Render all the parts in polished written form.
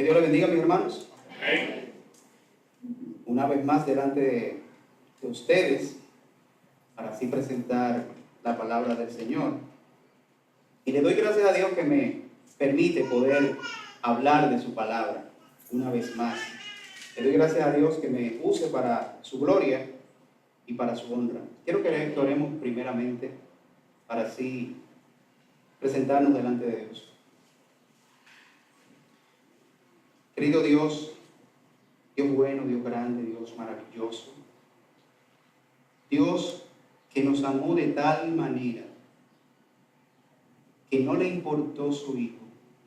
Que Dios les bendiga, mis hermanos. Amén. Una vez más delante de ustedes, para así presentar la palabra del Señor. Y le doy gracias a Dios que me permite poder hablar de su palabra una vez más. Le doy gracias a Dios que me use para su gloria y para su honra. Quiero que oremos primeramente para así presentarnos delante de Dios. Querido Dios, Dios bueno, Dios grande, Dios maravilloso, Dios que nos amó de tal manera que no le importó su Hijo,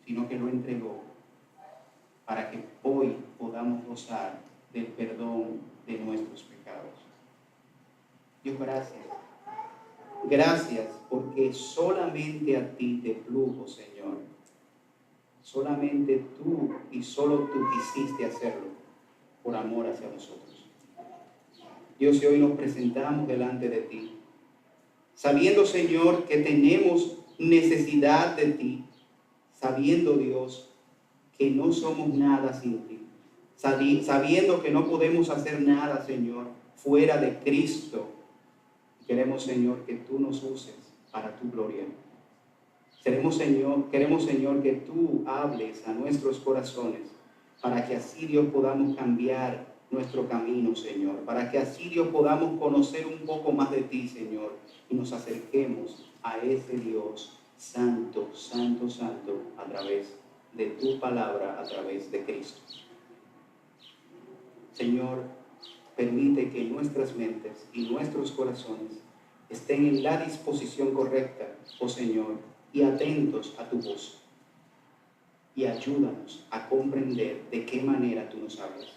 sino que lo entregó para que hoy podamos gozar del perdón de nuestros pecados. Dios, gracias. Gracias porque solamente a ti te plugo, Señor. Solamente tú y solo tú quisiste hacerlo por amor hacia nosotros. Dios, y hoy nos presentamos delante de ti, sabiendo, Señor, que tenemos necesidad de ti, sabiendo, Dios, que no somos nada sin ti, sabiendo que no podemos hacer nada, Señor, fuera de Cristo. Queremos, Señor, que tú nos uses para tu gloria. Queremos, Señor, que tú hables a nuestros corazones para que así, Dios, podamos cambiar nuestro camino, Señor, para que así, Dios, podamos conocer un poco más de ti, Señor, y nos acerquemos a ese Dios santo, santo, santo, a través de tu palabra, a través de Cristo. Señor, permite que nuestras mentes y nuestros corazones estén en la disposición correcta, oh Señor, y atentos a tu voz. Y ayúdanos a comprender de qué manera tú nos hablas,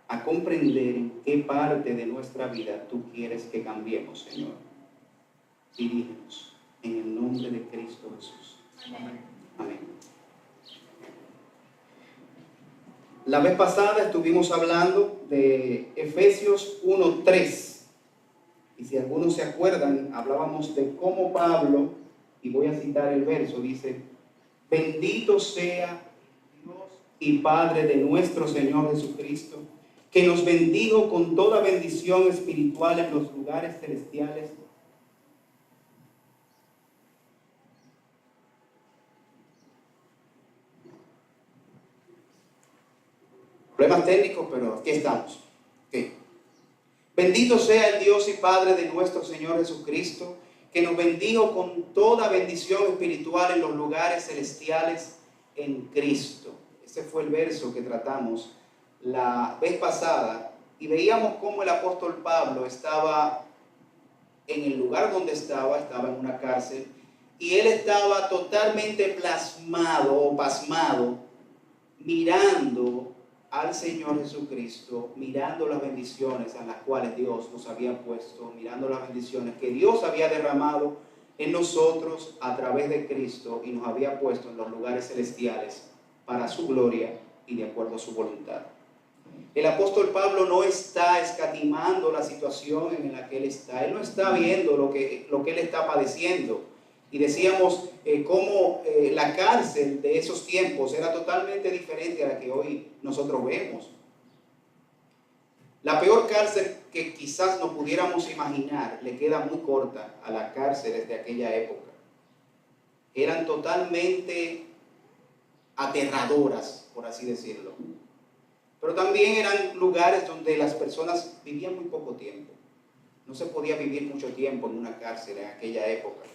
a comprender en qué parte de nuestra vida tú quieres que cambiemos, Señor. Dirígenos en el nombre de Cristo Jesús. Amén. Amén. La vez pasada estuvimos hablando de Efesios 1:3. Y si algunos se acuerdan, hablábamos de cómo Pablo, y voy a citar el verso, dice: bendito sea Dios y Padre de nuestro Señor Jesucristo, que nos bendijo con toda bendición espiritual en los lugares celestiales. Problemas técnicos, pero aquí estamos. Okay. Bendito sea el Dios y Padre de nuestro Señor Jesucristo, que nos bendijo con toda bendición espiritual en los lugares celestiales en Cristo. Ese fue el verso que tratamos la vez pasada y veíamos cómo el apóstol Pablo estaba en el lugar donde estaba en una cárcel, y él estaba totalmente plasmado o pasmado, mirando al Señor Jesucristo, mirando las bendiciones a las cuales Dios nos había puesto, mirando las bendiciones que Dios había derramado en nosotros a través de Cristo y nos había puesto en los lugares celestiales para su gloria y de acuerdo a su voluntad. El apóstol Pablo no está escatimando la situación en la que él está. Él no está viendo lo que él está padeciendo. Y decíamos cómo la cárcel de esos tiempos era totalmente diferente a la que hoy nosotros vemos. La peor cárcel que quizás nos pudiéramos imaginar le queda muy corta a las cárceles de aquella época. Eran totalmente aterradoras, por así decirlo. Pero también eran lugares donde las personas vivían muy poco tiempo. No se podía vivir mucho tiempo en una cárcel en aquella época.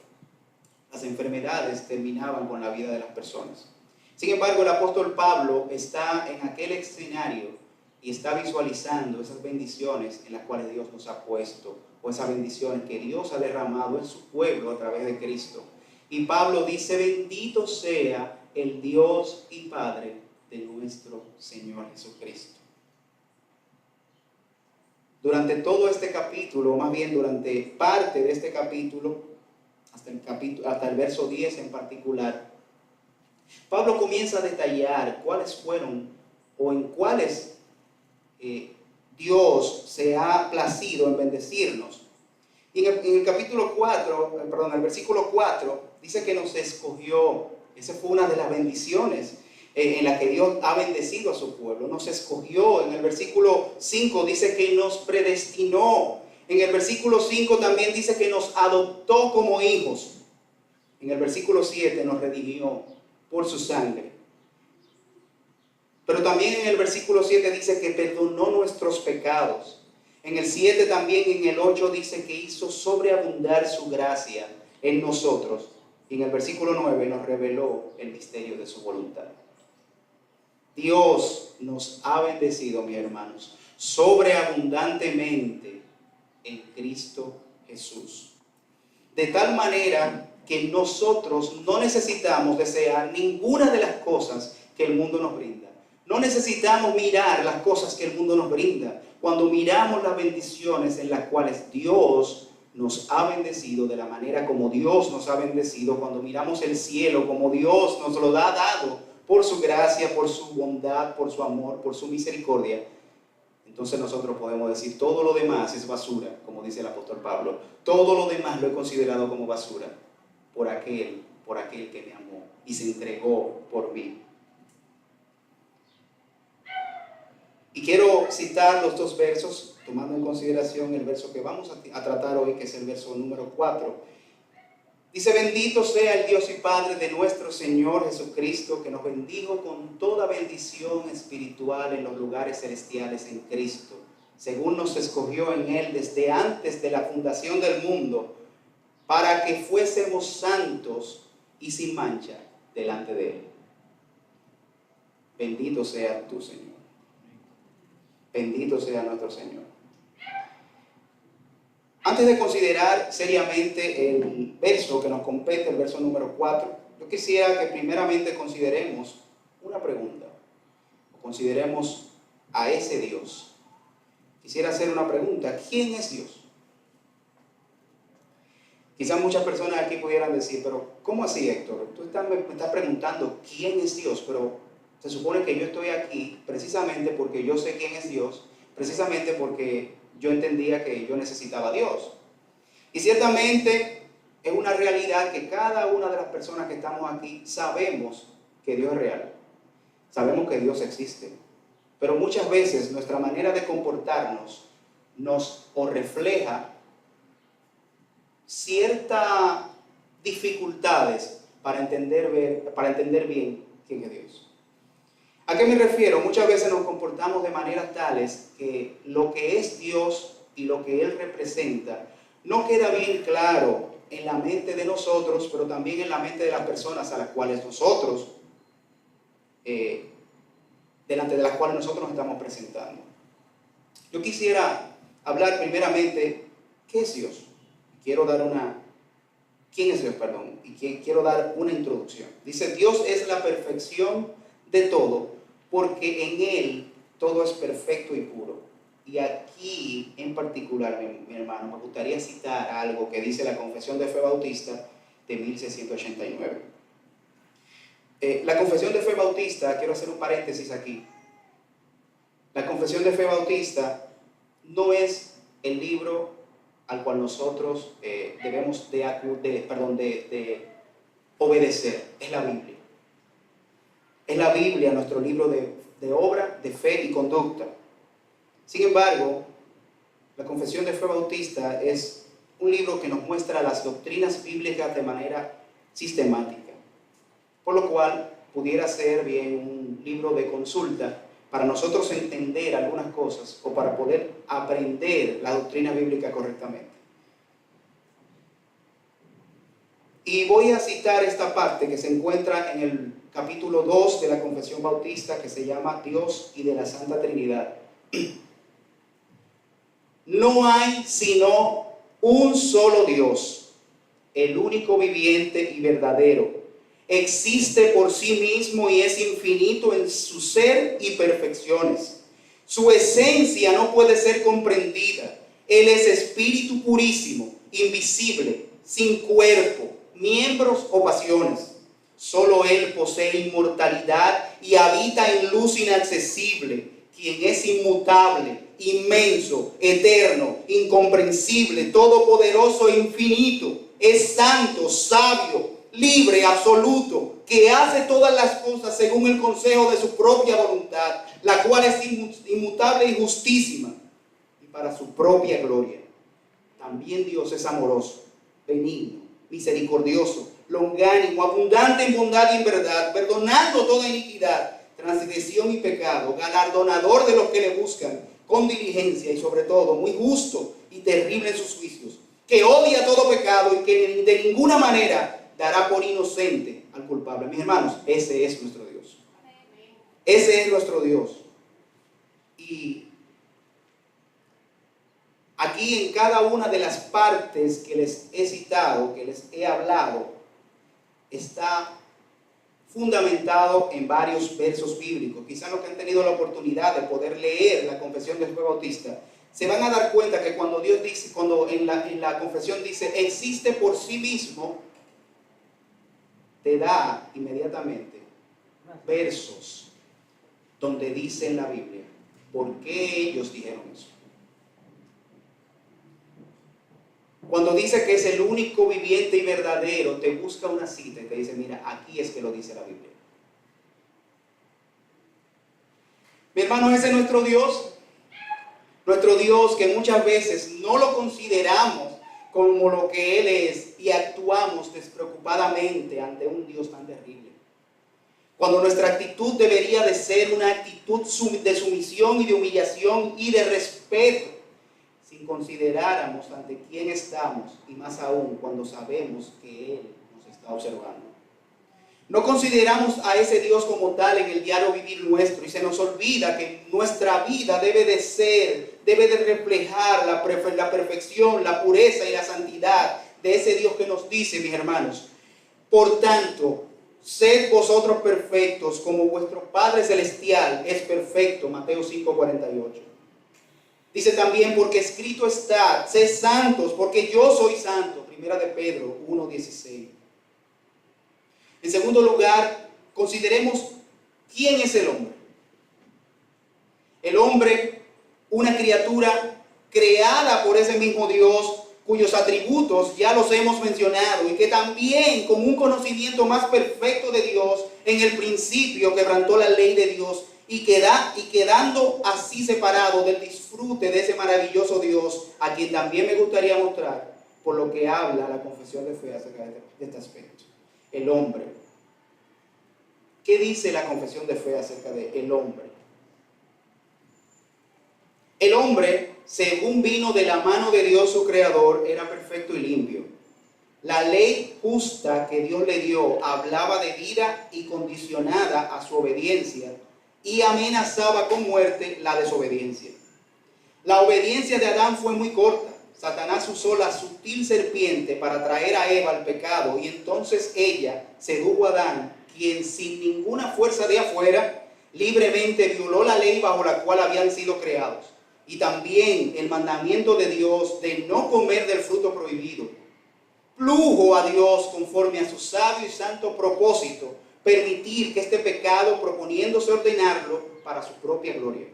Las enfermedades terminaban con la vida de las personas. Sin embargo, el apóstol Pablo está en aquel escenario y está visualizando esas bendiciones en las cuales Dios nos ha puesto, o esas bendiciones que Dios ha derramado en su pueblo a través de Cristo. Y Pablo dice: bendito sea el Dios y Padre de nuestro Señor Jesucristo. Durante todo este capítulo, o más bien durante parte de este capítulo, hasta el verso 10 en particular, Pablo comienza a detallar cuáles fueron o en cuáles Dios se ha placido en bendecirnos. Y en el capítulo 4, el versículo 4, dice que nos escogió. Esa fue una de las bendiciones. en la que Dios ha bendecido a su pueblo, nos escogió. En el versículo 5 dice que nos predestinó. En el versículo 5 también dice que nos adoptó como hijos. En el versículo 7 nos redimió por su sangre. Pero también en el versículo 7 dice que perdonó nuestros pecados. En el 7 también, en el 8 dice que hizo sobreabundar su gracia en nosotros. Y en el versículo 9 nos reveló el misterio de su voluntad. Dios nos ha bendecido, mis hermanos, sobreabundantemente en Cristo Jesús. De tal manera que nosotros no necesitamos desear ninguna de las cosas que el mundo nos brinda. No necesitamos mirar las cosas que el mundo nos brinda. Cuando miramos las bendiciones en las cuales Dios nos ha bendecido, de la manera como Dios nos ha bendecido, cuando miramos el cielo como Dios nos lo ha dado por su gracia, por su bondad, por su amor, por su misericordia, entonces nosotros podemos decir, todo lo demás es basura, como dice el apóstol Pablo. Todo lo demás lo he considerado como basura por aquel que me amó y se entregó por mí. Y quiero citar los dos versos, tomando en consideración el verso que vamos a tratar hoy, que es el verso número 4. Dice: bendito sea el Dios y Padre de nuestro Señor Jesucristo, que nos bendijo con toda bendición espiritual en los lugares celestiales en Cristo, según nos escogió en Él desde antes de la fundación del mundo, para que fuésemos santos y sin mancha delante de Él. Bendito sea tu Señor. Bendito sea nuestro Señor. Antes de considerar seriamente el verso que nos compete, el verso número 4, yo quisiera que primeramente consideremos una pregunta. Consideremos a ese Dios. Quisiera hacer una pregunta. ¿Quién es Dios? Quizás muchas personas aquí pudieran decir, pero ¿cómo así, Héctor? Tú me estás preguntando quién es Dios, pero se supone que yo estoy aquí precisamente porque yo sé quién es Dios, precisamente porque yo entendía que yo necesitaba a Dios. Y ciertamente es una realidad que cada una de las personas que estamos aquí sabemos que Dios es real. Sabemos que Dios existe. Pero muchas veces nuestra manera de comportarnos nos refleja ciertas dificultades para entender bien quién es Dios. ¿A qué me refiero? Muchas veces nos comportamos de maneras tales que lo que es Dios y lo que Él representa no queda bien claro en la mente de nosotros, pero también en la mente de las personas a las cuales nosotros, delante de las cuales nosotros nos estamos presentando. Yo quisiera hablar primeramente, ¿qué es Dios? ¿Quién es Dios? Y quiero dar una introducción. Dice: Dios es la perfección de todo, porque en Él todo es perfecto y puro. Y aquí en particular, mi hermano, me gustaría citar algo que dice la Confesión de Fe Bautista de 1689. La Confesión de Fe Bautista, quiero hacer un paréntesis aquí. La Confesión de Fe Bautista no es el libro al cual nosotros debemos de obedecer. Es la Biblia. Es la Biblia nuestro libro de obra, de fe y conducta. Sin embargo, la Confesión de Fe Bautista es un libro que nos muestra las doctrinas bíblicas de manera sistemática, por lo cual pudiera ser bien un libro de consulta para nosotros entender algunas cosas o para poder aprender la doctrina bíblica correctamente. Y voy a citar esta parte que se encuentra en el capítulo 2 de la Confesión Bautista, que se llama Dios y de la Santa Trinidad. No hay sino un solo Dios, el único viviente y verdadero. Existe por sí mismo y es infinito en su ser y perfecciones. Su esencia no puede ser comprendida. Él es espíritu purísimo, invisible, sin cuerpo, miembros o pasiones. Solo Él posee inmortalidad y habita en luz inaccesible, quien es inmutable, inmenso, eterno, incomprensible, todopoderoso e infinito. Es santo, sabio, libre, absoluto, que hace todas las cosas según el consejo de su propia voluntad, la cual es inmutable y justísima, y para su propia gloria. También Dios es amoroso, benigno, misericordioso, longánimo, abundante en bondad y en verdad, perdonando toda iniquidad, transgresión y pecado, galardonador de los que le buscan con diligencia y sobre todo muy justo y terrible en sus juicios, que odia todo pecado y que de ninguna manera dará por inocente al culpable. Mis hermanos, ese es nuestro Dios. Ese es nuestro Dios. Y aquí en cada una de las partes que les he citado, que les he hablado, está fundamentado en varios versos bíblicos. Quizás los que han tenido la oportunidad de poder leer la confesión del Juan Bautista, se van a dar cuenta que cuando Dios dice, cuando en la confesión dice, existe por sí mismo, te da inmediatamente versos donde dice en la Biblia por qué ellos dijeron eso. Cuando dice que es el único viviente y verdadero, te busca una cita y te dice, mira, aquí es que lo dice la Biblia. Mi hermano, ese es nuestro Dios. Nuestro Dios que muchas veces no lo consideramos como lo que Él es y actuamos despreocupadamente ante un Dios tan terrible. Cuando nuestra actitud debería de ser una actitud de sumisión y de humillación y de respeto, si consideráramos ante quién estamos y más aún cuando sabemos que Él nos está observando. No consideramos a ese Dios como tal en el diario vivir nuestro y se nos olvida que nuestra vida debe de reflejar la perfección, la pureza y la santidad de ese Dios que nos dice, mis hermanos, por tanto, sed vosotros perfectos como vuestro Padre Celestial es perfecto, Mateo 5:48. Dice también, porque escrito está, sed santos, porque yo soy santo, Primera de Pedro 1:16. En segundo lugar, consideremos quién es el hombre. El hombre, una criatura creada por ese mismo Dios, cuyos atributos ya los hemos mencionado, y que también con un conocimiento más perfecto de Dios, en el principio quebrantó la ley de Dios, y quedando así separado del disfrute de ese maravilloso Dios, a quien también me gustaría mostrar, por lo que habla la confesión de fe acerca de este aspecto. El hombre. ¿Qué dice la confesión de fe acerca de el hombre? El hombre, según vino de la mano de Dios su creador, era perfecto y limpio. La ley justa que Dios le dio hablaba de vida y condicionada a su obediencia y amenazaba con muerte la desobediencia. La obediencia de Adán fue muy corta. Satanás usó la sutil serpiente para traer a Eva al pecado y entonces ella sedujo a Adán, quien sin ninguna fuerza de afuera libremente violó la ley bajo la cual habían sido creados y también el mandamiento de Dios de no comer del fruto prohibido. Plugo a Dios, conforme a su sabio y santo propósito, permitir que este pecado, proponiéndose ordenarlo para su propia gloria.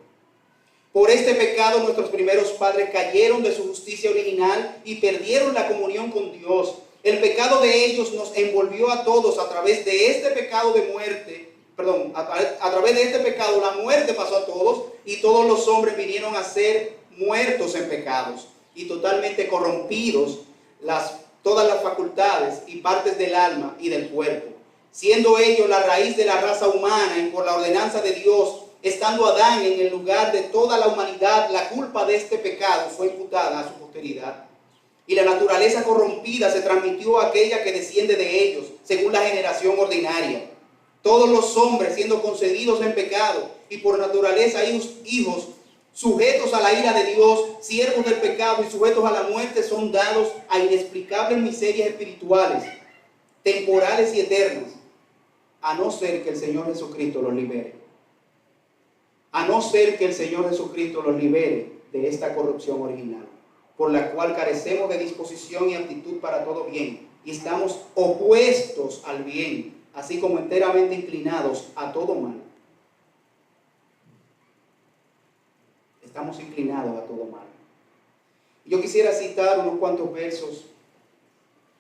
Por este pecado nuestros primeros padres cayeron de su justicia original y perdieron la comunión con Dios. El pecado de ellos nos envolvió a todos a través de este pecado de muerte. A través de este pecado la muerte pasó a todos y todos los hombres vinieron a ser muertos en pecados y totalmente corrompidos todas las facultades y partes del alma y del cuerpo, siendo ellos la raíz de la raza humana y por la ordenanza de Dios, estando Adán en el lugar de toda la humanidad, la culpa de este pecado fue imputada a su posteridad. Y la naturaleza corrompida se transmitió a aquella que desciende de ellos, según la generación ordinaria. Todos los hombres siendo concebidos en pecado y por naturaleza hijos, sujetos a la ira de Dios, siervos del pecado y sujetos a la muerte, son dados a inexplicables miserias espirituales, temporales y eternas, a no ser que el Señor Jesucristo los libere. A no ser que el Señor Jesucristo los libere de esta corrupción original, por la cual carecemos de disposición y aptitud para todo bien, y estamos opuestos al bien, así como enteramente inclinados a todo mal. Estamos inclinados a todo mal. Yo quisiera citar unos cuantos versos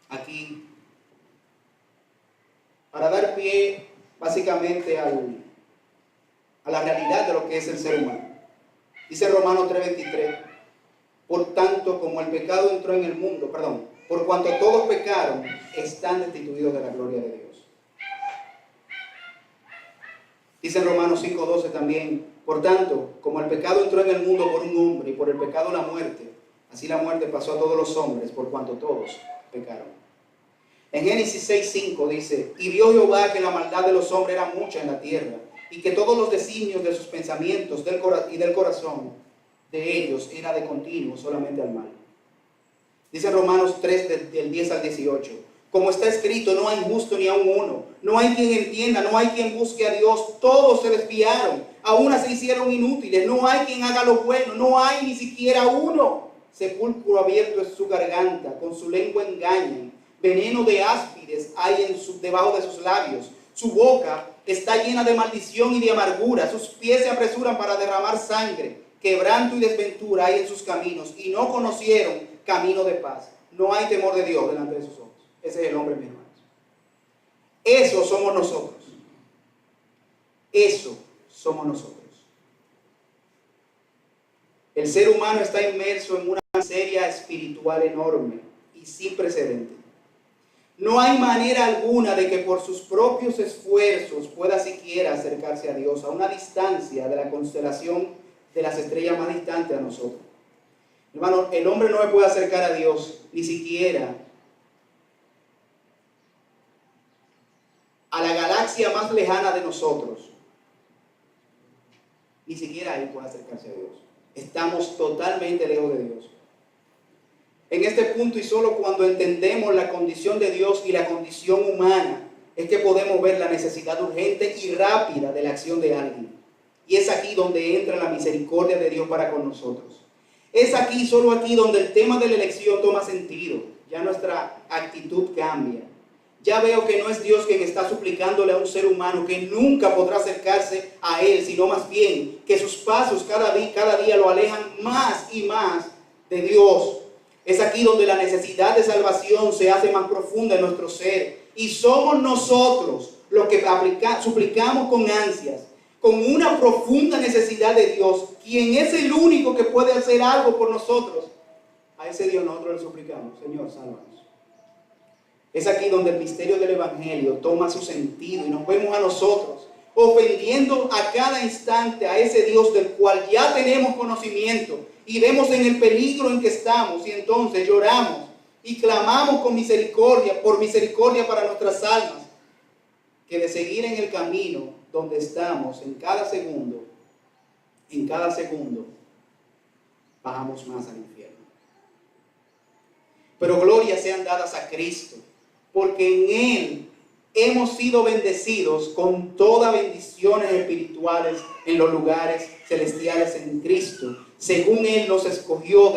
aquí básicamente a la realidad de lo que es el ser humano. Dice Romanos 3:23, por tanto, como el pecado entró en el mundo, por cuanto todos pecaron, están destituidos de la gloria de Dios. Dice en Romanos 5:12 también, por tanto, como el pecado entró en el mundo por un hombre y por el pecado la muerte, así la muerte pasó a todos los hombres por cuanto todos pecaron. En Génesis 6:5 dice, y vio Jehová que la maldad de los hombres era mucha en la tierra, y que todos los designios de sus pensamientos y del corazón de ellos era de continuo solamente al mal. Dice Romanos 3 del 10 al 18, como está escrito, no hay justo ni aun uno, no hay quien entienda, no hay quien busque a Dios, todos se desviaron, a una se hicieron inútiles, no hay quien haga lo bueno, no hay ni siquiera uno. Sepulcro abierto es su garganta, con su lengua engañan, veneno de áspides hay debajo de sus labios, su boca está llena de maldición y de amargura, sus pies se apresuran para derramar sangre, quebranto y desventura hay en sus caminos, y no conocieron camino de paz. No hay temor de Dios delante de sus ojos. Ese es el hombre, mis hermanos. Eso somos nosotros. Eso somos nosotros. El ser humano está inmerso en una miseria espiritual enorme y sin precedentes. No hay manera alguna de que por sus propios esfuerzos pueda siquiera acercarse a Dios a una distancia de la constelación de las estrellas más distantes a nosotros. Hermano, el hombre no me puede acercar a Dios, ni siquiera a la galaxia más lejana de nosotros. Ni siquiera ahí puede acercarse a Dios. Estamos totalmente lejos de Dios. En este punto, y solo cuando entendemos la condición de Dios y la condición humana, es que podemos ver la necesidad urgente y rápida de la acción de alguien. Y es aquí donde entra la misericordia de Dios para con nosotros. Es aquí, solo aquí, donde el tema de la elección toma sentido. Ya nuestra actitud cambia. Ya veo que no es Dios quien está suplicándole a un ser humano que nunca podrá acercarse a Él, sino más bien que sus pasos cada día lo alejan más y más de Dios. Es aquí donde la necesidad de salvación se hace más profunda en nuestro ser. Y somos nosotros los que suplicamos con ansias, con una profunda necesidad de Dios, quien es el único que puede hacer algo por nosotros. A ese Dios nosotros le suplicamos, Señor, sálvanos. Es aquí donde el misterio del Evangelio toma su sentido y nos vemos a nosotros ofendiendo a cada instante a ese Dios del cual ya tenemos conocimiento y vemos en el peligro en que estamos, y entonces lloramos y clamamos con misericordia, por misericordia para nuestras almas, que de seguir en el camino donde estamos en cada segundo, bajamos más al infierno. Pero glorias sean dadas a Cristo, porque en Él hemos sido bendecidos con todas bendiciones espirituales en los lugares celestiales en Cristo, según Él nos escogió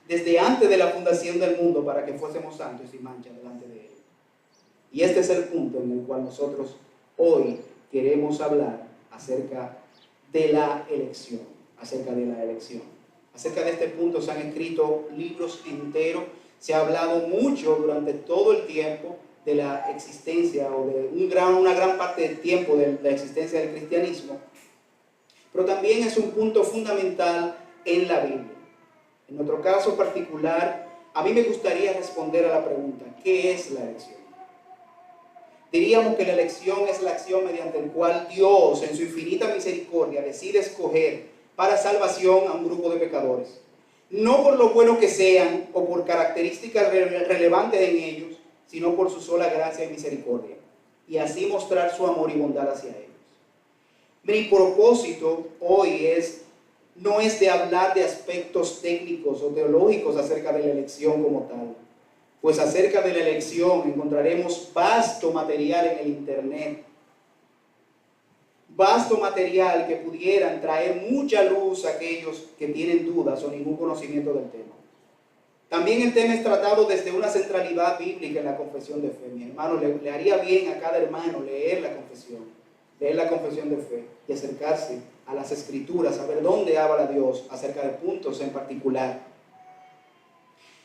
desde antes de la fundación del mundo, para que fuésemos santos y sin mancha delante de Él. Y este es el punto en el cual nosotros hoy queremos hablar acerca de la elección. Acerca de este punto se han escrito libros enteros. Se ha hablado mucho durante todo el tiempo de la existencia, o de una gran parte del tiempo de la existencia del cristianismo. Pero también es un punto fundamental en la Biblia. En nuestro caso particular, a mí me gustaría responder a la pregunta, ¿qué es la elección? Diríamos que la elección es la acción mediante la cual Dios, en su infinita misericordia, decide escoger para salvación a un grupo de pecadores. No por lo bueno que sean o por características relevantes en ellos, sino por su sola gracia y misericordia, y así mostrar su amor y bondad hacia ellos. Mi propósito hoy no es de hablar de aspectos técnicos o teológicos acerca de la elección como tal, pues acerca de la elección encontraremos vasto material en el internet, vasto material que pudieran traer mucha luz a aquellos que tienen dudas o ningún conocimiento del tema. También el tema es tratado desde una centralidad bíblica en la confesión de fe. Mi hermano, le haría bien a cada hermano leer la confesión de fe y acercarse a las Escrituras, a ver dónde habla Dios acerca de puntos en particular.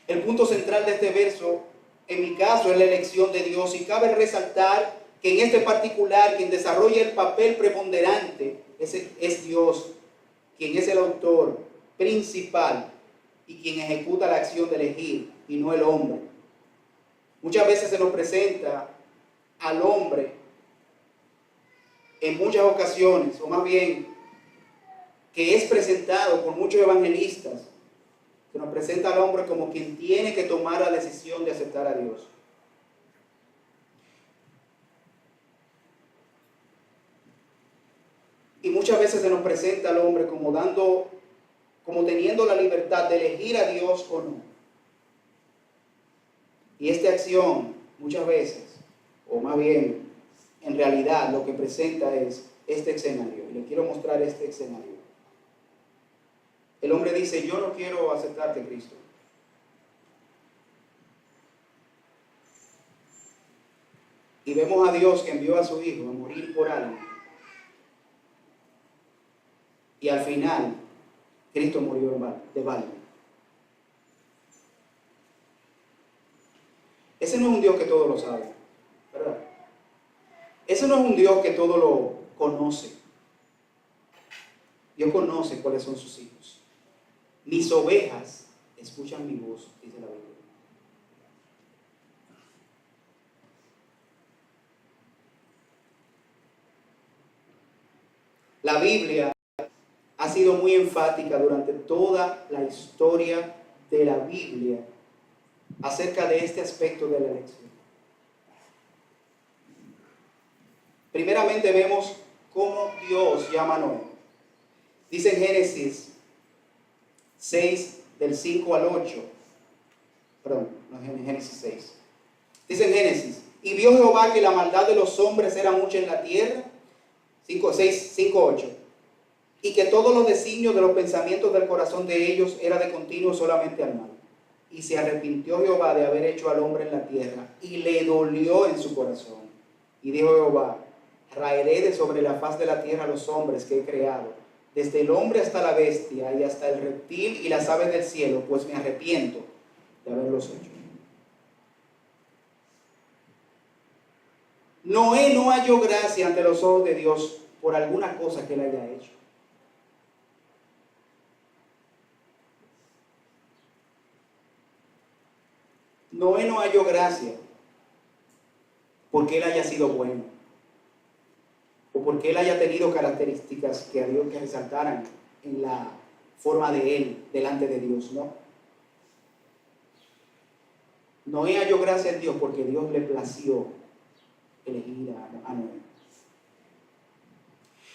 El punto central de este verso, en mi caso, es la elección de Dios, y cabe resaltar que en este particular quien desarrolla el papel preponderante es Dios, quien es el autor principal y quien ejecuta la acción de elegir y no el hombre. Muchas veces se nos presenta al hombre en muchas ocasiones, o más bien que es presentado por muchos evangelistas, que nos presenta al hombre como quien tiene que tomar la decisión de aceptar a Dios. Y muchas veces se nos presenta al hombre como teniendo la libertad de elegir a Dios o no. Y esta acción muchas veces, o más bien en realidad lo que presenta es este escenario. Y les quiero mostrar este escenario. El hombre dice, yo no quiero aceptarte, Cristo. Y vemos a Dios que envió a su Hijo a morir por alguien. Y al final, Cristo murió de balde. Ese no es un Dios que todo lo sabe, ¿verdad? Ese no es un Dios que todo lo conoce. Dios conoce cuáles son sus hijos. Mis ovejas escuchan mi voz, dice la Biblia. La Biblia ha sido muy enfática durante toda la historia de la Biblia acerca de este aspecto de la elección. Primeramente vemos cómo Dios llama a Noé. Dice en Génesis 6, del 5 al 8. Perdón, no es en Génesis 6. Dice en Génesis, y vio Jehová que la maldad de los hombres era mucha en la tierra. 5, 8. Y que todos los designios de los pensamientos del corazón de ellos era de continuo solamente al mal. Y se arrepintió Jehová de haber hecho al hombre en la tierra, y le dolió en su corazón. Y dijo Jehová, raeré de sobre la faz de la tierra a los hombres que he creado, desde el hombre hasta la bestia, y hasta el reptil y las aves del cielo, pues me arrepiento de haberlos hecho. Noé no halló gracia ante los ojos de Dios por alguna cosa que él haya hecho. Noé no halló gracia porque él haya sido bueno o porque él haya tenido características que a Dios que resaltaran en la forma de él delante de Dios, no. Noé halló gracia en Dios porque Dios le plació elegir a Noé.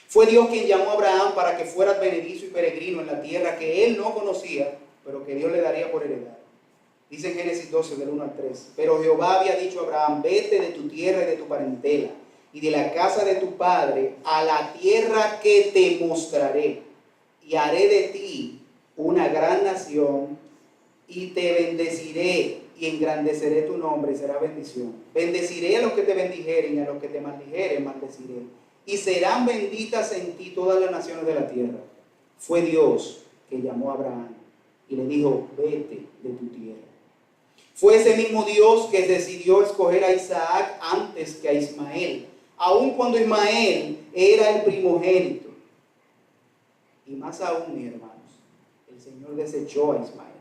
Fue Dios quien llamó a Abraham para que fuera advenedizo y peregrino en la tierra que él no conocía, pero que Dios le daría por heredad. Dice en Génesis 12, del 1 al 3. Pero Jehová había dicho a Abraham, vete de tu tierra y de tu parentela, y de la casa de tu padre, a la tierra que te mostraré, y haré de ti una gran nación, y te bendeciré, y engrandeceré tu nombre, y será bendición. Bendeciré a los que te bendijeren, y a los que te maldijeren, maldeciré. Y serán benditas en ti todas las naciones de la tierra. Fue Dios que llamó a Abraham, y le dijo, vete de tu tierra. Fue ese mismo Dios que decidió escoger a Isaac antes que a Ismael, aun cuando Ismael era el primogénito. Y más aún, mis hermanos, el Señor desechó a Ismael.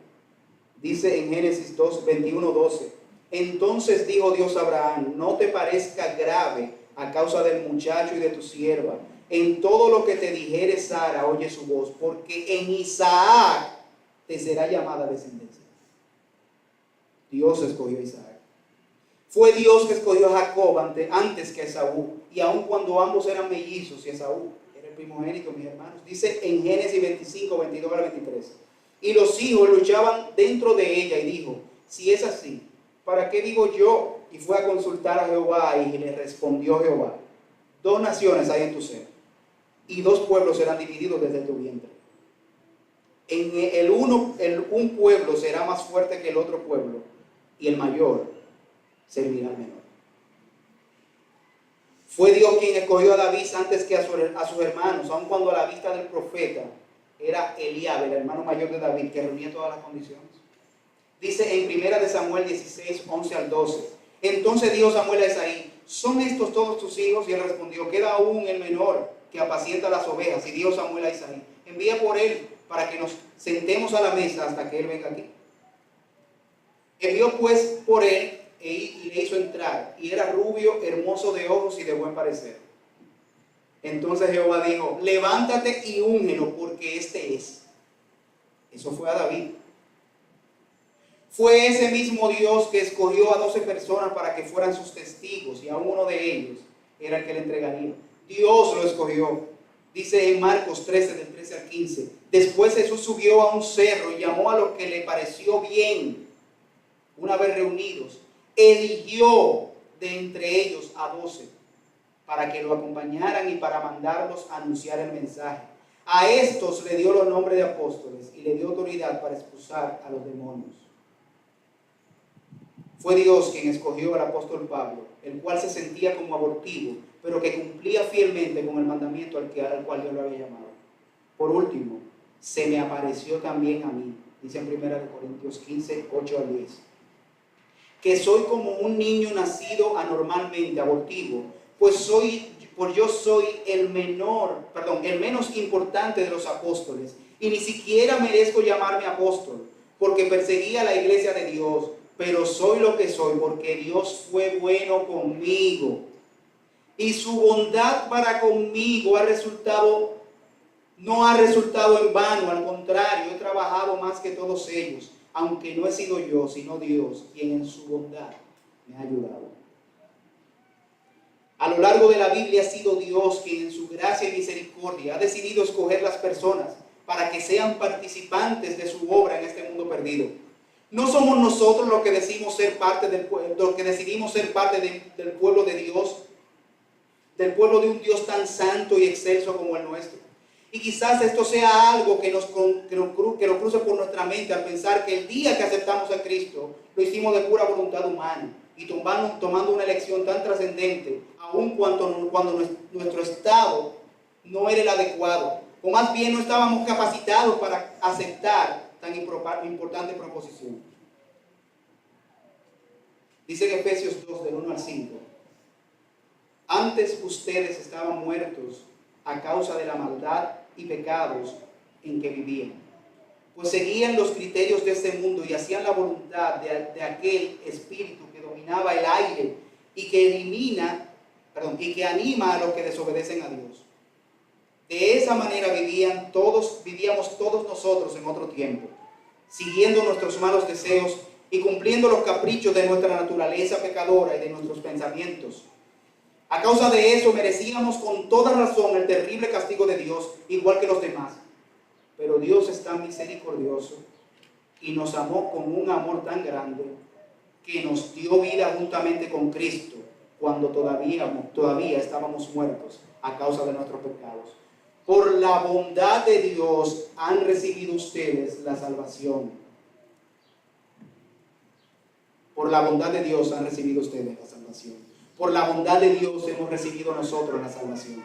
Dice en Génesis 21:12, entonces dijo Dios a Abraham, no te parezca grave a causa del muchacho y de tu sierva. En todo lo que te dijere Sara, oye su voz, porque en Isaac te será llamada descendencia. Dios escogió a Isaac. Fue Dios que escogió a Jacob antes que a Esaú. Y aun cuando ambos eran mellizos y Esaú era el primogénito, mis hermanos. Dice en Génesis 25, 22 al 23. Y los hijos luchaban dentro de ella y dijo, si es así, ¿para qué vivo yo? Y fue a consultar a Jehová y le respondió Jehová, 2 naciones hay en tu seno y 2 pueblos serán divididos desde tu vientre. Un pueblo será más fuerte que el otro pueblo y el mayor servirá al menor. Fue Dios quien escogió a David antes que a sus hermanos, aun cuando a la vista del profeta era Eliab, el hermano mayor de David, que reunía todas las condiciones. Dice en 1 Samuel 16, 11 al 12. Entonces dijo Samuel a Isaí, ¿son estos todos tus hijos? Y él respondió, queda aún el menor que apacienta las ovejas. Y dijo Samuel a Isaí, envía por él para que nos sentemos a la mesa hasta que él venga aquí. Envió pues por él y le hizo entrar, y era rubio, hermoso de ojos y de buen parecer. Entonces Jehová dijo, levántate y úngelo, porque este es. Eso fue a David. Fue ese mismo Dios que escogió a 12 personas para que fueran sus testigos, y a uno de ellos era el que le entregaría. Dios lo escogió. Dice en Marcos 13, del 13 al 15. Después Jesús subió a un cerro y llamó a lo que le pareció bien. Una vez reunidos, eligió de entre ellos a 12 para que lo acompañaran y para mandarlos a anunciar el mensaje. A estos le dio los nombres de apóstoles y le dio autoridad para expulsar a los demonios. Fue Dios quien escogió al apóstol Pablo, el cual se sentía como abortivo, pero que cumplía fielmente con el mandamiento al cual Dios lo había llamado. Por último, se me apareció también a mí, dice en 1 Corintios 15, 8 al 10, que soy como un niño nacido anormalmente, abortivo, pues yo soy el menos importante de los apóstoles, y ni siquiera merezco llamarme apóstol, porque perseguía la iglesia de Dios, pero soy lo que soy porque Dios fue bueno conmigo. Y su bondad para conmigo no ha resultado en vano, al contrario, he trabajado más que todos ellos, aunque no he sido yo, sino Dios, quien en su bondad me ha ayudado. A lo largo de la Biblia ha sido Dios quien en su gracia y misericordia ha decidido escoger las personas para que sean participantes de su obra en este mundo perdido. No somos nosotros los que decidimos ser parte del pueblo de Dios, del pueblo de un Dios tan santo y excelso como el nuestro. Y quizás esto sea algo que nos cruce por nuestra mente al pensar que el día que aceptamos a Cristo lo hicimos de pura voluntad humana y tomando una elección tan trascendente, aun cuando nuestro estado no era el adecuado, o más bien no estábamos capacitados para aceptar tan importante proposición. Dice en Efesios 2, del 1 al 5, antes ustedes estaban muertos a causa de la maldad y pecados en que vivían, pues seguían los criterios de este mundo y hacían la voluntad de aquel espíritu que dominaba el aire y que anima a los que desobedecen a Dios. De esa manera vivíamos todos nosotros en otro tiempo, siguiendo nuestros malos deseos y cumpliendo los caprichos de nuestra naturaleza pecadora y de nuestros pensamientos. A causa de eso merecíamos con toda razón el terrible castigo de Dios, igual que los demás. Pero Dios es tan misericordioso y nos amó con un amor tan grande que nos dio vida juntamente con Cristo cuando todavía estábamos muertos a causa de nuestros pecados. Por la bondad de Dios han recibido ustedes la salvación. Por la bondad de Dios han recibido ustedes la salvación. Por la bondad de Dios hemos recibido nosotros la salvación.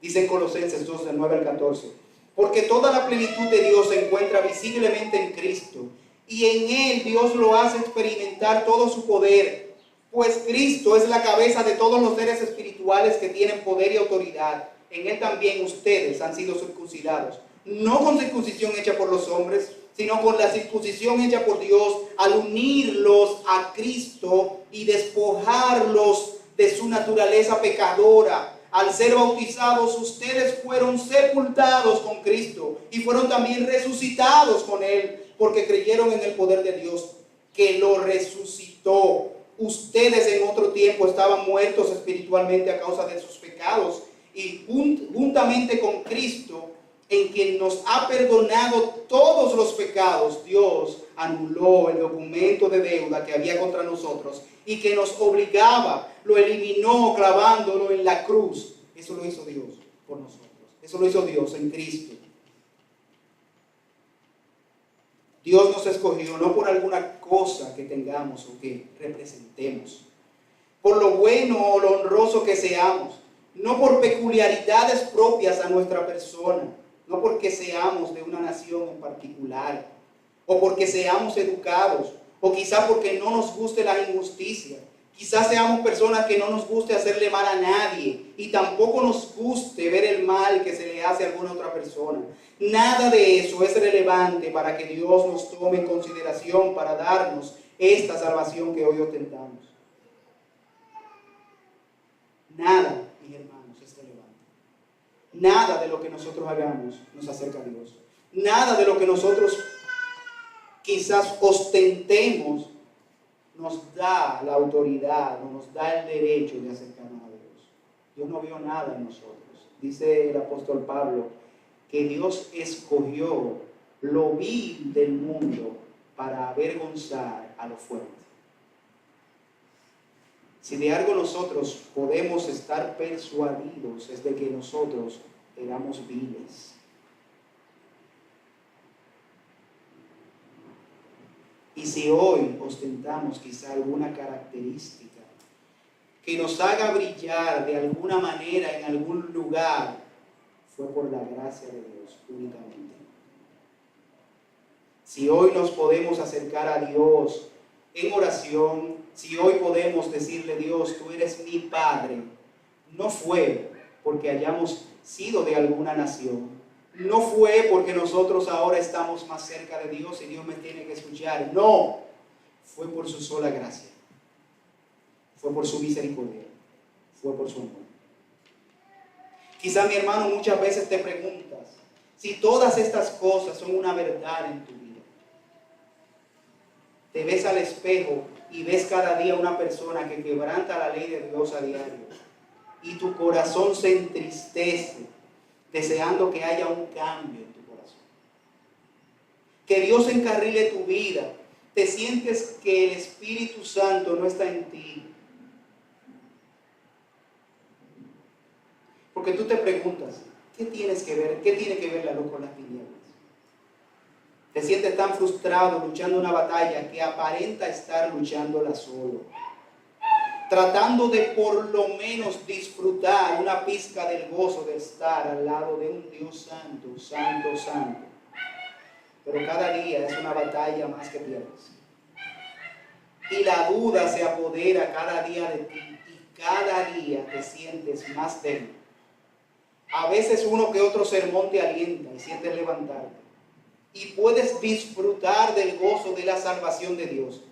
Dice en Colosenses 2, del 9 al 14. Porque toda la plenitud de Dios se encuentra visiblemente en Cristo. Y en Él Dios lo hace experimentar todo su poder. Pues Cristo es la cabeza de todos los seres espirituales que tienen poder y autoridad. En Él también ustedes han sido circuncidados, no con circuncisión hecha por los hombres, sino con la circuncisión hecha por Dios, al unirlos a Cristo y despojarlos de su naturaleza pecadora. Al ser bautizados, ustedes fueron sepultados con Cristo y fueron también resucitados con Él, porque creyeron en el poder de Dios que lo resucitó. Ustedes en otro tiempo estaban muertos espiritualmente a causa de sus pecados, y juntamente con Cristo, en quien nos ha perdonado todos los pecados, Dios anuló el documento de deuda que había contra nosotros y que nos obligaba, lo eliminó clavándolo en la cruz. Eso lo hizo Dios por nosotros. Eso lo hizo Dios en Cristo. Dios nos escogió no por alguna cosa que tengamos o que representemos, por lo bueno o lo honroso que seamos, no por peculiaridades propias a nuestra persona, no porque seamos de una nación en particular, o porque seamos educados, o quizá porque no nos guste la injusticia. Quizás seamos personas que no nos guste hacerle mal a nadie y tampoco nos guste ver el mal que se le hace a alguna otra persona. Nada de eso es relevante para que Dios nos tome en consideración para darnos esta salvación que hoy ostentamos. Nada, mis hermanos, es relevante. Nada de lo que nosotros hagamos nos acerca a Dios. Nada de lo que nosotros quizás ostentemos nos da la autoridad, o nos da el derecho de acercarnos a Dios. Dios no vio nada en nosotros. Dice el apóstol Pablo que Dios escogió lo vil del mundo para avergonzar a lo fuerte. Si de algo nosotros podemos estar persuadidos es de que nosotros éramos viles. Y si hoy ostentamos quizá alguna característica que nos haga brillar de alguna manera en algún lugar, fue por la gracia de Dios únicamente. Si hoy nos podemos acercar a Dios en oración, si hoy podemos decirle: Dios, tú eres mi Padre, no fue porque hayamos sido de alguna nación. No fue porque nosotros ahora estamos más cerca de Dios y Dios me tiene que escuchar. No, fue por su sola gracia. Fue por su misericordia. Fue por su amor. Quizá, mi hermano, muchas veces te preguntas si todas estas cosas son una verdad en tu vida. Te ves al espejo y ves cada día una persona que quebranta la ley de Dios a diario. Y tu corazón se entristece deseando que haya un cambio en tu corazón. Que Dios encarrile tu vida. Te sientes que el Espíritu Santo no está en ti. Porque tú te preguntas, ¿qué tienes que ver? ¿Qué tiene que ver la luz con las tinieblas? Te sientes tan frustrado luchando una batalla que aparenta estar luchándola solo. Tratando de por lo menos disfrutar una pizca del gozo de estar al lado de un Dios santo, santo, santo. Pero cada día es una batalla más que pierdes. Y la duda se apodera cada día de ti y cada día te sientes más débil. A veces uno que otro sermón te alienta y sientes levantarte. Y puedes disfrutar del gozo de la salvación de Dios.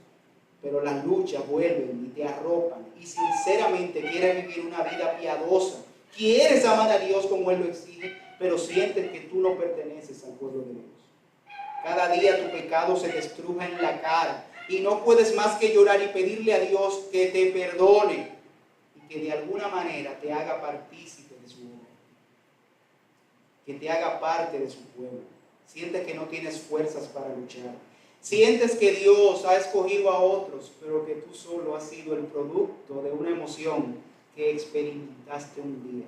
Pero las luchas vuelven y te arropan y sinceramente quieres vivir una vida piadosa. Quieres amar a Dios como Él lo exige, pero sientes que tú no perteneces al pueblo de Dios. Cada día tu pecado se te estruja en la cara y no puedes más que llorar y pedirle a Dios que te perdone y que de alguna manera te haga partícipe de su obra, que te haga parte de su pueblo. Sientes que no tienes fuerzas para luchar. Sientes que Dios ha escogido a otros, pero que tú solo has sido el producto de una emoción que experimentaste un día.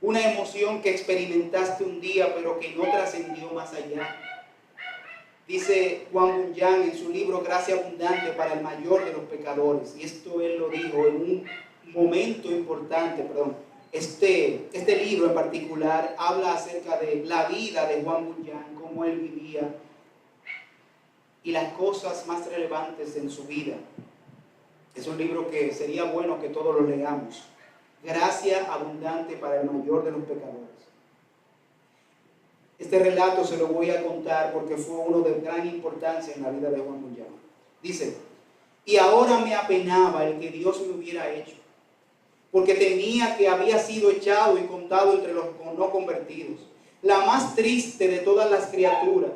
Una emoción que experimentaste un día, pero que no trascendió más allá. Dice Juan Bunyan en su libro Gracia Abundante para el mayor de los pecadores, y esto él lo dijo en un momento importante, Este libro en particular habla acerca de la vida de Juan Bunyan, cómo él vivía, y las cosas más relevantes en su vida. Es un libro que sería bueno que todos lo leamos. Gracia abundante para el mayor de los pecadores. Este relato se lo voy a contar porque fue uno de gran importancia en la vida de Juan Bunyan. Dice: y ahora me apenaba el que Dios me hubiera hecho, porque temía que había sido echado y contado entre los no convertidos, la más triste de todas las criaturas.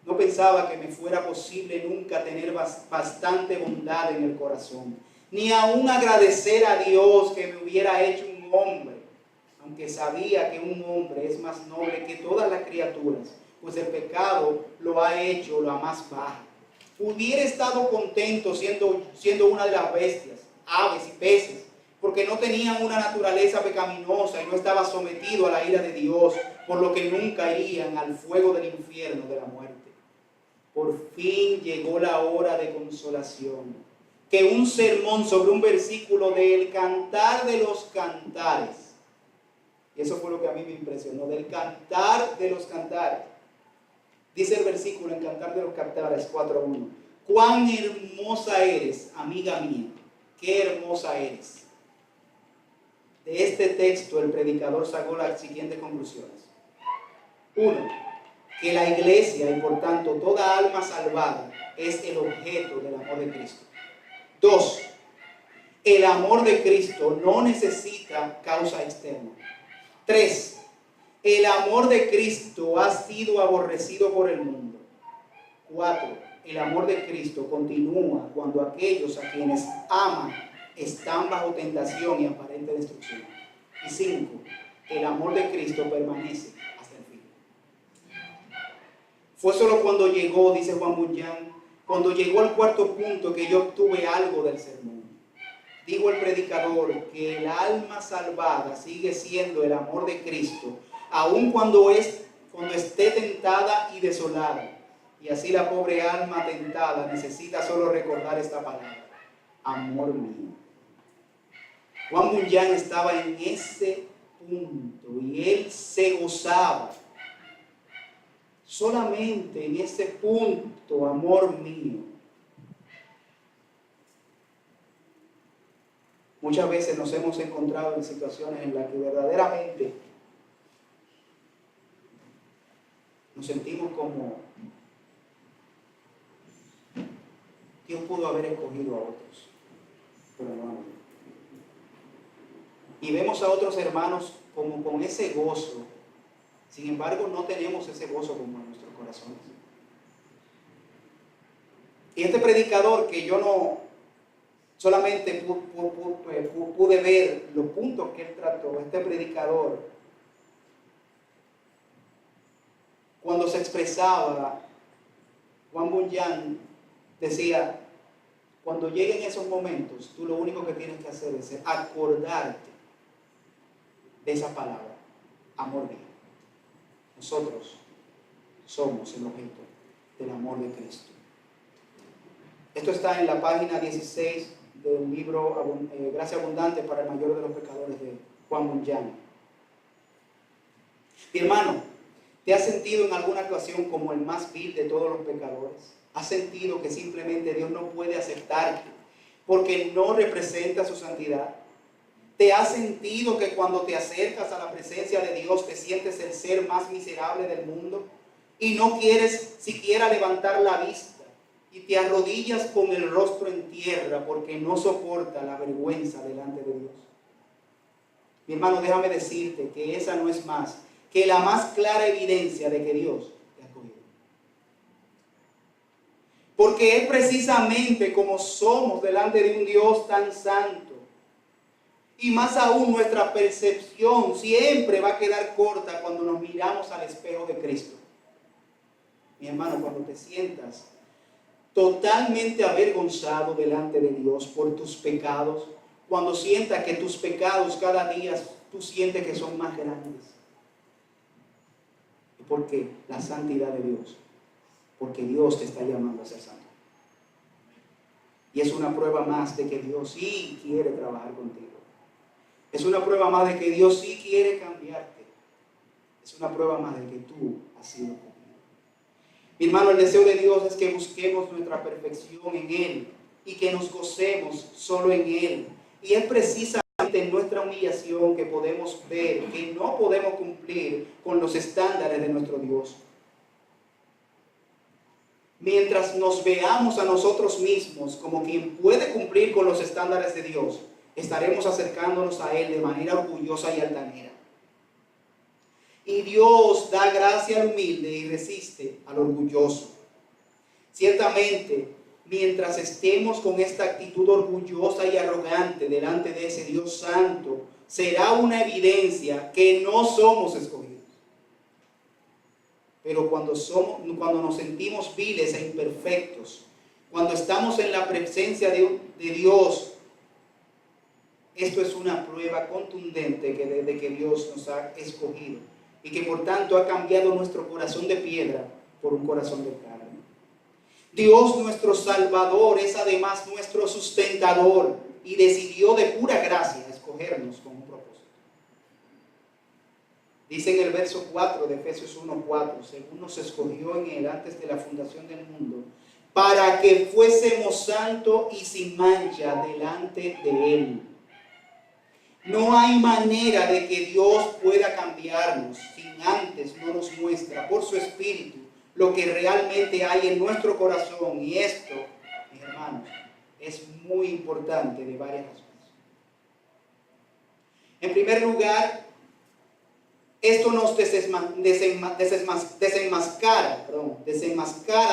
No pensaba que me fuera posible nunca tener bastante bondad en el corazón, ni aún agradecer a Dios que me hubiera hecho un hombre, aunque sabía que un hombre es más noble que todas las criaturas, pues el pecado lo ha hecho la más baja. Hubiera estado contento siendo una de las bestias, aves y peces, porque no tenían una naturaleza pecaminosa y no estaba sometido a la ira de Dios, por lo que nunca irían al fuego del infierno de la muerte. Por fin llegó la hora de consolación, que un sermón sobre un versículo del Cantar de los Cantares, y eso fue lo que a mí me impresionó, del Cantar de los Cantares. Dice el versículo en Cantar de los Cantares 4:1: cuán hermosa eres, amiga mía, qué hermosa eres. De este texto el predicador sacó las siguientes conclusiones. 1. Que la iglesia y por tanto toda alma salvada es el objeto del amor de Cristo. 2. El amor de Cristo no necesita causa externa. 3. El amor de Cristo ha sido aborrecido por el mundo. 4. El amor de Cristo continúa cuando aquellos a quienes aman están bajo tentación y aparente destrucción. Y 5. El amor de Cristo permanece hasta el fin. Fue solo cuando llegó, dice Juan Bunyan, cuando llegó al cuarto punto que yo obtuve algo del sermón. Dijo el predicador que el alma salvada sigue siendo el amor de Cristo, aun cuando esté tentada y desolada. Y así la pobre alma tentada necesita solo recordar esta palabra: amor mío. Juan Bunyan estaba en ese punto y él se gozaba solamente en ese punto: amor mío. Muchas veces nos hemos encontrado en situaciones en las que verdaderamente nos sentimos como Dios pudo haber escogido a otros, pero no a mí. Y vemos a otros hermanos como con ese gozo. Sin embargo, no tenemos ese gozo como en nuestros corazones. Y este predicador, que yo no solamente pude ver los puntos que él trató, este predicador, cuando se expresaba, Juan Bunyan decía: cuando lleguen esos momentos, tú lo único que tienes que hacer es acordarte de esa palabra: amor mío. Nosotros somos el objeto del amor de Cristo. Esto está en la página 16 del libro Gracia Abundante para el Mayor de los Pecadores, de Juan Bunyan. Mi hermano, ¿te has sentido en alguna ocasión como el más vil de todos los pecadores? ¿Has sentido que simplemente Dios no puede aceptarte porque no representa su santidad? ¿Te has sentido que cuando te acercas a la presencia de Dios te sientes el ser más miserable del mundo y no quieres siquiera levantar la vista y te arrodillas con el rostro en tierra porque no soporta la vergüenza delante de Dios? Mi hermano, déjame decirte que esa no es más que la más clara evidencia de que Dios te ha escogido. Porque es precisamente como somos delante de un Dios tan santo. Y más aún, nuestra percepción siempre va a quedar corta cuando nos miramos al espejo de Cristo. Mi hermano, cuando te sientas totalmente avergonzado delante de Dios por tus pecados, cuando sientas que tus pecados cada día tú sientes que son más grandes. ¿Y por qué? La santidad de Dios. Porque Dios te está llamando a ser santo. Y es una prueba más de que Dios sí quiere trabajar contigo. Es una prueba más de que Dios sí quiere cambiarte. Es una prueba más de que tú has sido conmigo. Mi hermano, el deseo de Dios es que busquemos nuestra perfección en Él y que nos gocemos solo en Él. Y es precisamente en nuestra humillación que podemos ver que no podemos cumplir con los estándares de nuestro Dios. Mientras nos veamos a nosotros mismos como quien puede cumplir con los estándares de Dios, estaremos acercándonos a Él de manera orgullosa y altanera. Y Dios da gracia al humilde y resiste al orgulloso. Ciertamente, mientras estemos con esta actitud orgullosa y arrogante delante de ese Dios santo, será una evidencia que no somos escogidos. Pero cuando nos sentimos viles e imperfectos, cuando estamos en la presencia de Dios, esto es una prueba contundente de que Dios nos ha escogido y que por tanto ha cambiado nuestro corazón de piedra por un corazón de carne. Dios, nuestro Salvador, es además nuestro sustentador y decidió de pura gracia escogernos con un propósito. Dice en el verso 4 de Efesios 1:4: según nos escogió en Él antes de la fundación del mundo, para que fuésemos santos y sin mancha delante de Él. No hay manera de que Dios pueda cambiarnos sin antes no nos muestra por su Espíritu lo que realmente hay en nuestro corazón. Y esto, mis hermanos, es muy importante de varias razones. En primer lugar, esto nos desenmascara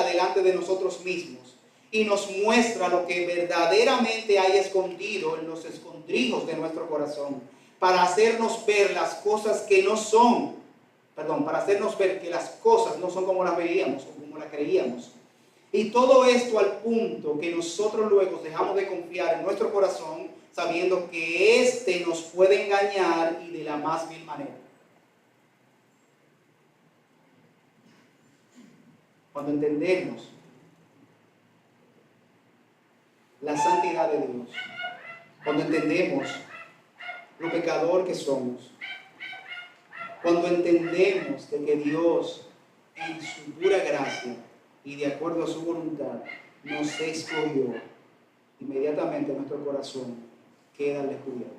delante de nosotros mismos y nos muestra lo que verdaderamente hay escondido en los escondrijos de nuestro corazón, para hacernos ver las cosas que no son, para hacernos ver que las cosas no son como las veíamos o como las creíamos. Y todo esto al punto que nosotros luego dejamos de confiar en nuestro corazón, sabiendo que éste nos puede engañar y de la más vil manera. Cuando entendemos la santidad de Dios, cuando entendemos lo pecador que somos, cuando entendemos de que Dios en su pura gracia y de acuerdo a su voluntad nos escogió, inmediatamente nuestro corazón queda al descubierto.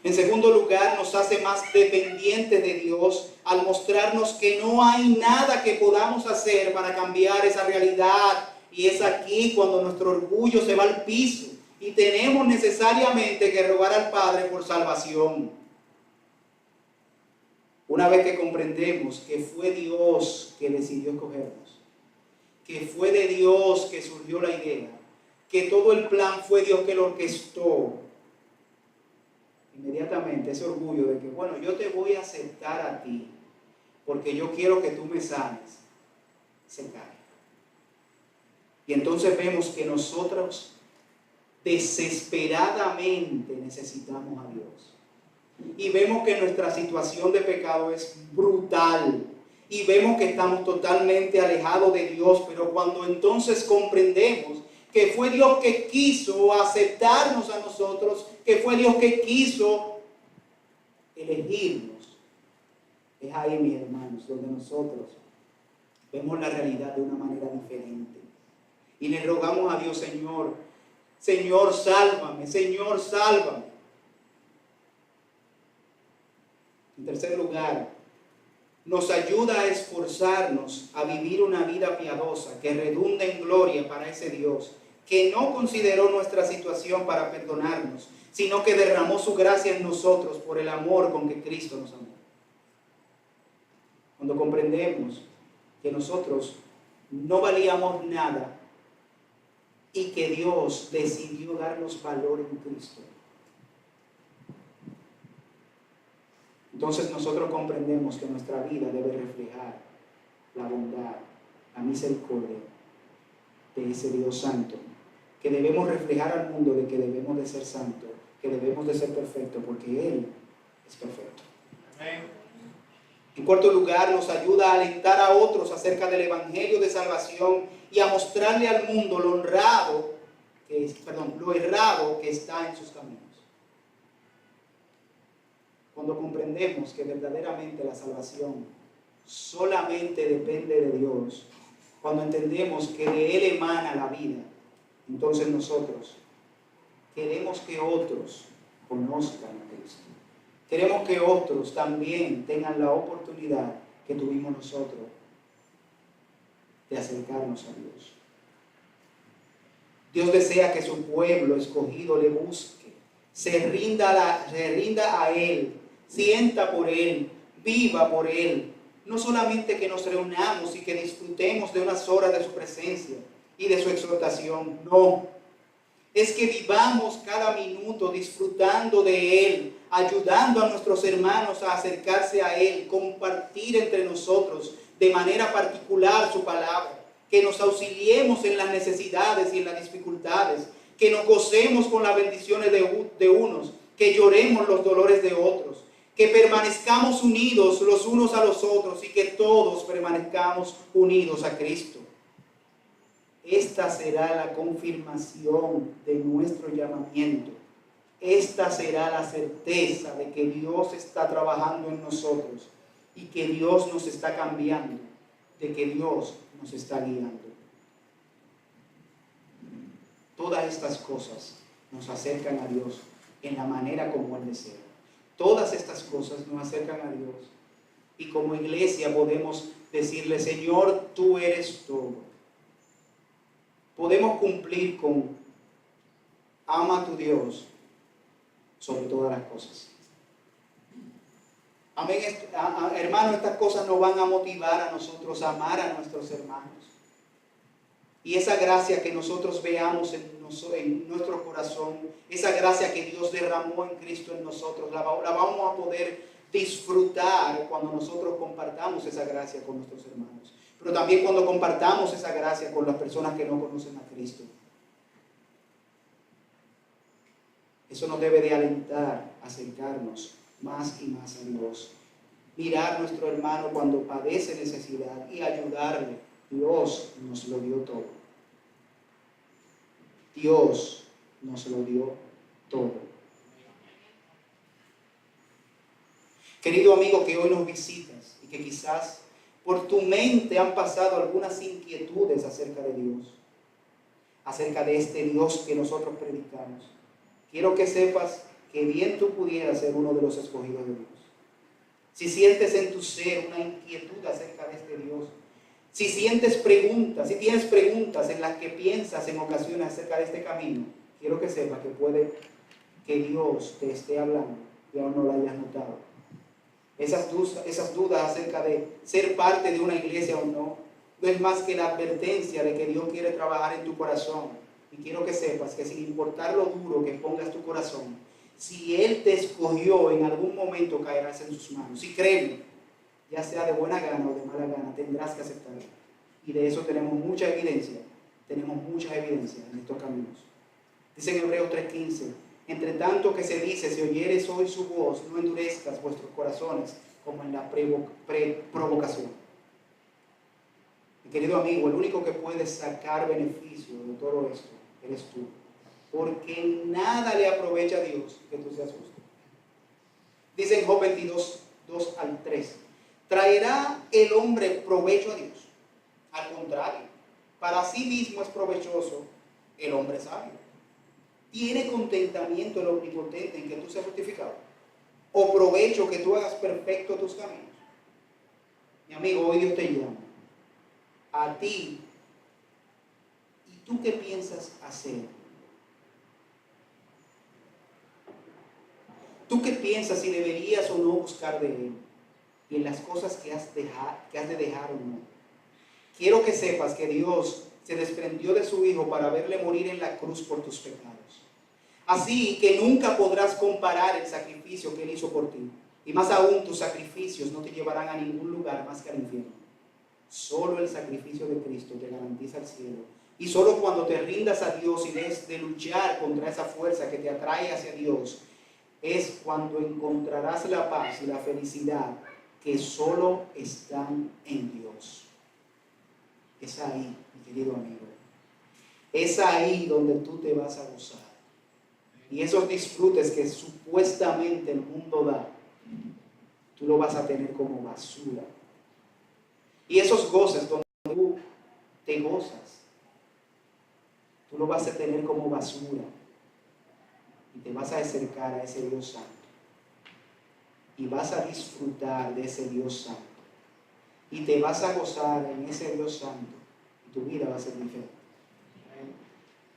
En segundo lugar, nos hace más dependientes de Dios al mostrarnos que no hay nada que podamos hacer para cambiar esa realidad. Y es aquí cuando nuestro orgullo se va al piso y tenemos necesariamente que rogar al Padre por salvación. Una vez que comprendemos que fue Dios que decidió escogernos, que fue de Dios que surgió la idea, que todo el plan fue Dios que lo orquestó, inmediatamente ese orgullo de que, bueno, yo te voy a aceptar a ti porque yo quiero que tú me sanes, se cae. Y entonces vemos que nosotros desesperadamente necesitamos a Dios. Y vemos que nuestra situación de pecado es brutal. Y vemos que estamos totalmente alejados de Dios. Pero cuando entonces comprendemos que fue Dios que quiso aceptarnos a nosotros, que fue Dios que quiso elegirnos, es ahí, mis hermanos, donde nosotros vemos la realidad de una manera diferente. Y le rogamos a Dios, Señor, Señor, sálvame, Señor, sálvame. En tercer lugar, nos ayuda a esforzarnos a vivir una vida piadosa que redunde en gloria para ese Dios que no consideró nuestra situación para perdonarnos, sino que derramó su gracia en nosotros por el amor con que Cristo nos amó. Cuando comprendemos que nosotros no valíamos nada y que Dios decidió darnos valor en Cristo, entonces nosotros comprendemos que nuestra vida debe reflejar la bondad, la misericordia de ese Dios santo, que debemos reflejar al mundo de que debemos de ser santos, que debemos de ser perfectos, porque Él es perfecto. Amén. En cuarto lugar, nos ayuda a alentar a otros acerca del Evangelio de salvación y a mostrarle al mundo lo errado que está en sus caminos. Cuando comprendemos que verdaderamente la salvación solamente depende de Dios, cuando entendemos que de Él emana la vida, entonces nosotros queremos que otros conozcan a Cristo. Queremos que otros también tengan la oportunidad que tuvimos nosotros de acercarnos a Dios. Dios desea que su pueblo escogido le busque, se rinda a Él, sienta por Él, viva por Él. No solamente que nos reunamos y que disfrutemos de unas horas de su presencia y de su exhortación, no. Es que vivamos cada minuto disfrutando de Él, ayudando a nuestros hermanos a acercarse a Él, compartir entre nosotros de manera particular su palabra, que nos auxiliemos en las necesidades y en las dificultades, que nos gocemos con las bendiciones de unos, que lloremos los dolores de otros, que permanezcamos unidos los unos a los otros y que todos permanezcamos unidos a Cristo. Esta será la confirmación de nuestro llamamiento. Esta será la certeza de que Dios está trabajando en nosotros y que Dios nos está cambiando de que Dios nos está guiando. Todas estas cosas nos acercan a Dios en la manera como Él desea. Todas estas cosas nos acercan a Dios. Y como iglesia podemos decirle, Señor, tú eres todo. Podemos cumplir con ama a tu Dios sobre todas las cosas. Amén. Hermanos, estas cosas nos van a motivar a nosotros a amar a nuestros hermanos. Y esa gracia que nosotros veamos en nuestro corazón, esa gracia que Dios derramó en Cristo en nosotros, la vamos a poder disfrutar cuando nosotros compartamos esa gracia con nuestros hermanos. Pero también cuando compartamos esa gracia con las personas que no conocen a Cristo. Eso nos debe de alentar a acercarnos más y más a Dios. Mirar a nuestro hermano cuando padece necesidad y ayudarle. Dios nos lo dio todo. Dios nos lo dio todo. Querido amigo que hoy nos visitas y que quizás por tu mente han pasado algunas inquietudes acerca de Dios, acerca de este Dios que nosotros predicamos. Quiero que sepas que bien tú pudieras ser uno de los escogidos de Dios. Si sientes en tu ser una inquietud acerca de este Dios, si sientes preguntas, si tienes preguntas en las que piensas en ocasiones acerca de este camino, quiero que sepas que puede que Dios te esté hablando y aún no lo hayas notado. Esas dudas acerca de ser parte de una iglesia o no es más que la advertencia de que Dios quiere trabajar en tu corazón. Y quiero que sepas que sin importar lo duro que pongas tu corazón, si Él te escogió, en algún momento caerás en sus manos. Y créeme, ya sea de buena gana o de mala gana, tendrás que aceptarlo. Y de eso tenemos mucha evidencia. Tenemos mucha evidencia en estos caminos. Dice en Hebreos 3:15, entre tanto que se dice, si oyeres hoy su voz, no endurezcas vuestros corazones como en la provocación. Mi querido amigo, el único que puede sacar beneficio de todo esto eres tú. Porque nada le aprovecha a Dios que tú seas justo. Dice en Job 22, 2 al 3. ¿Traerá el hombre provecho a Dios? Al contrario, para sí mismo es provechoso el hombre sabio. ¿Tiene contentamiento el omnipotente en que tú seas justificado? ¿O provecho que tú hagas perfecto tus caminos? Mi amigo, hoy Dios te llama a ti. ¿Y tú qué piensas hacer? ¿Tú qué piensas si deberías o no buscar de Él? Y en las cosas que has de dejar o no. Quiero que sepas que Dios se desprendió de su Hijo para verle morir en la cruz por tus pecados. Así que nunca podrás comparar el sacrificio que Él hizo por ti. Y más aún, tus sacrificios no te llevarán a ningún lugar más que al infierno. Solo el sacrificio de Cristo te garantiza el cielo. Y solo cuando te rindas a Dios y des de luchar contra esa fuerza que te atrae hacia Dios, es cuando encontrarás la paz y la felicidad que solo están en Dios. Es ahí, mi querido amigo. Es ahí donde tú te vas a gozar. Y esos disfrutes que supuestamente el mundo da, tú lo vas a tener como basura. Y esos goces donde tú te gozas, tú lo vas a tener como basura. Y te vas a acercar a ese Dios santo. Y vas a disfrutar de ese Dios santo. Y te vas a gozar en ese Dios santo. Y tu vida va a ser diferente.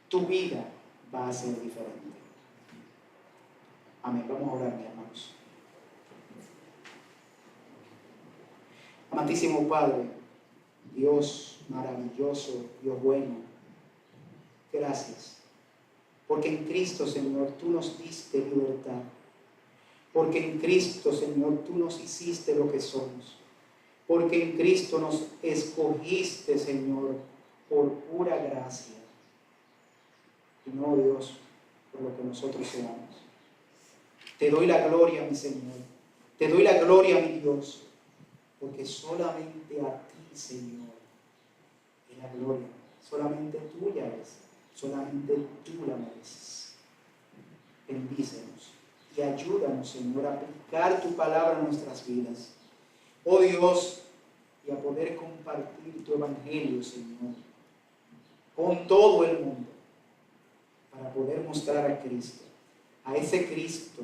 Tu vida va a ser diferente. Amén. Vamos a orar, mis hermanos. Amantísimo Padre, Dios maravilloso, Dios bueno, gracias. Porque en Cristo, Señor, tú nos diste libertad. Porque en Cristo, Señor, tú nos hiciste lo que somos. Porque en Cristo nos escogiste, Señor, por pura gracia. Y no, Dios, por lo que nosotros seamos. Te doy la gloria, mi Señor. Te doy la gloria, mi Dios. Porque solamente a ti, Señor, es la gloria. Solamente tuya es. Solamente tú la mereces. Bendícenos y ayúdanos, Señor, a aplicar tu palabra en nuestras vidas. Oh Dios, y a poder compartir tu evangelio, Señor, con todo el mundo, para poder mostrar a Cristo, a ese Cristo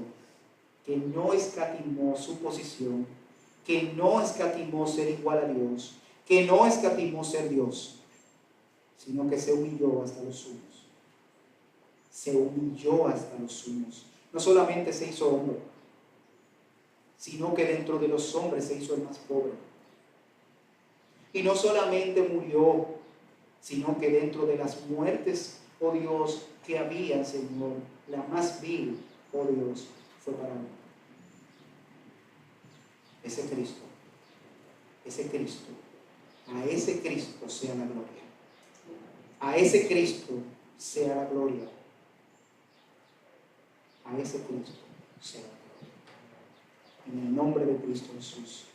que no escatimó su posición, que no escatimó ser igual a Dios, que no escatimó ser Dios, sino que se humilló hasta los sumos. Se humilló hasta los sumos. No solamente se hizo hombre, sino que dentro de los hombres se hizo el más pobre. Y no solamente murió, sino que dentro de las muertes, oh Dios, que había, Señor, la más vil, oh Dios, fue para mí. Ese Cristo, a ese Cristo sea la gloria. A ese Cristo sea la gloria. A ese Cristo sea la gloria. En el nombre de Cristo Jesús.